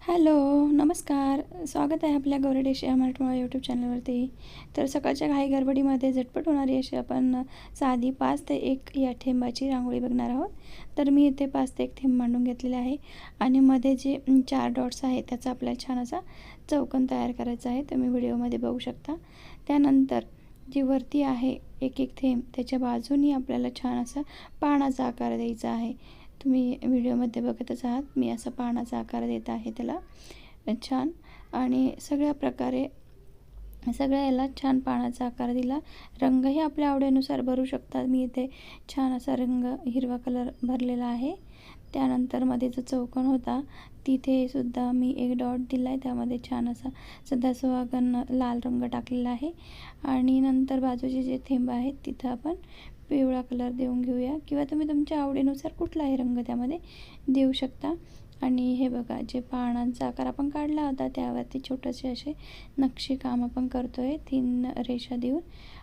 Hello, नमस्कार. स्वागत आहे आपल्या गौरी डिश या मराठमोळा यूट्यूब चॅनलवरती. तर सकाळच्या घाई गडबडीमध्ये झटपट होणारी अशी आपण साधी 5 ते 1 या थेंबाची रांगोळी बघणार आहोत. तर मी इथे 5 ते 1 थेंब मांडून घेतलेले आहे आणि मध्ये जे 4 डॉट्स आहेत त्याचा आपल्याला छान असा चौकोन तयार करायचा आहे. तुम्ही व्हिडिओमध्ये बघू शकता. त्यानंतर जी वरती आहे एक एक थेंब त्याच्या बाजूनी आपल्याला छान असा पानाचा आकार द्यायचा आहे. तुम्ही व्हिडिओमध्ये बघतच आहात, मी असा पानाचा आकार देत आहे त्याला छान. आणि सगळ्या प्रकारे सगळ्या याला छान पानाचा आकार दिला. रंगही आपल्या आवडीनुसार भरू शकतात. मी इथे छान असा रंग हिरवा कलर भरलेला आहे. त्यानंतर मध्ये जो चौकोन होता तिथे सुद्धा मी एक डॉट दिला आहे, त्यामध्ये छान असा सदासुहागन लाल रंग टाकलेला आहे. आणि नंतर बाजूचे जे थेंब आहेत तिथं आपण पिवळा कलर देऊन घेऊया, किंवा तुम्ही तुमच्या आवडीनुसार कुठलाही रंग त्यामध्ये देऊ शकता. आणि हे बघा, जे पानांचा आकार आपण काढला होता त्यावरती छोटेसे असे नक्षीकाम आपण करतो आहे 3 रेषा देऊन,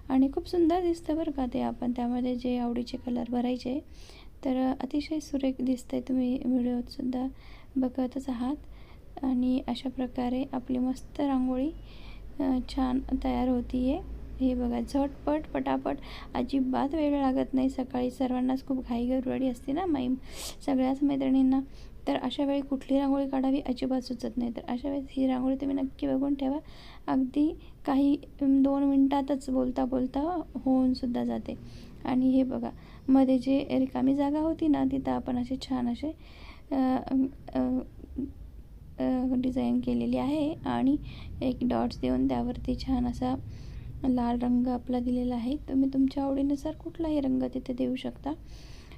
आणि खूप सुंदर दिसतं बरं का ते. आपण त्यामध्ये जे आवडीचे कलर भरायचे तर अतिशय सुरेख दिसतंय. तुम्ही व्हिडिओतसुद्धा बघतच आहात. आणि अशा प्रकारे आपली मस्त रांगोळी छान तयार होती आहे. हे बघा, झटपट पटापट, अजिबात वेळ लागत नाही. सकाळी सर्वांनाच खूप घाई गडबडी असते ना सगळ्याच मैत्रिणींना. तर अशा वेळी कुठली रांगोळी काढावी अजिबात सुचत नाही. तर अशा वेळेस ही रांगोळी तुम्ही नक्की बघून ठेवा. अगदी काही 2 मिनटातच बोलता बोलता होऊनसुद्धा जाते. आणि हे बघा, मध्ये जे रिकामी जागा होती ना तिथं आपण असे छान असे डिझाईन केलेली आहे आणि एक डॉट्स देऊन त्यावरती छान असा लाल रंग आपला दिलेला आहे. तुम्ही तुमच्या आवडीनुसार कुठलाही रंग तिथे देऊ शकता.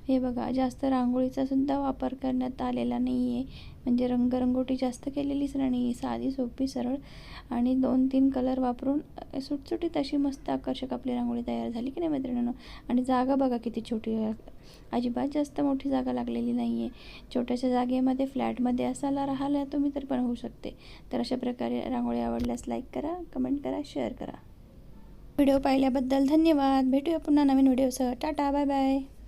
हे बघा, जास्त रांगोळीचा सुद्धा वापर करण्यात आलेला नाही आहे, म्हणजे रंगरंगोटी जास्त केलेलीच नाही. साधी सोपी सरळ आणि 2-3 कलर वापरून सुटसुटीत अशी मस्त आकर्षक आपली रांगोळी तयार झाली की नाही मैत्रिणींनो. आणि जागा बघा किती छोटी आहे, अजिबात जास्त मोठी जागा लागलेली नाही आहे. छोट्याशा जागेमध्ये फ्लॅटमध्ये असायला राहिला तुम्ही तर पण होऊ शकते. तर अशा प्रकारे रांगोळी आवडल्यास लाईक करा, कमेंट करा, शेअर करा. व्हिडिओ पाहिल्याबद्दल धन्यवाद. भेटूया पुन्हा नवीन व्हिडिओसह. टाटा, बाय बाय.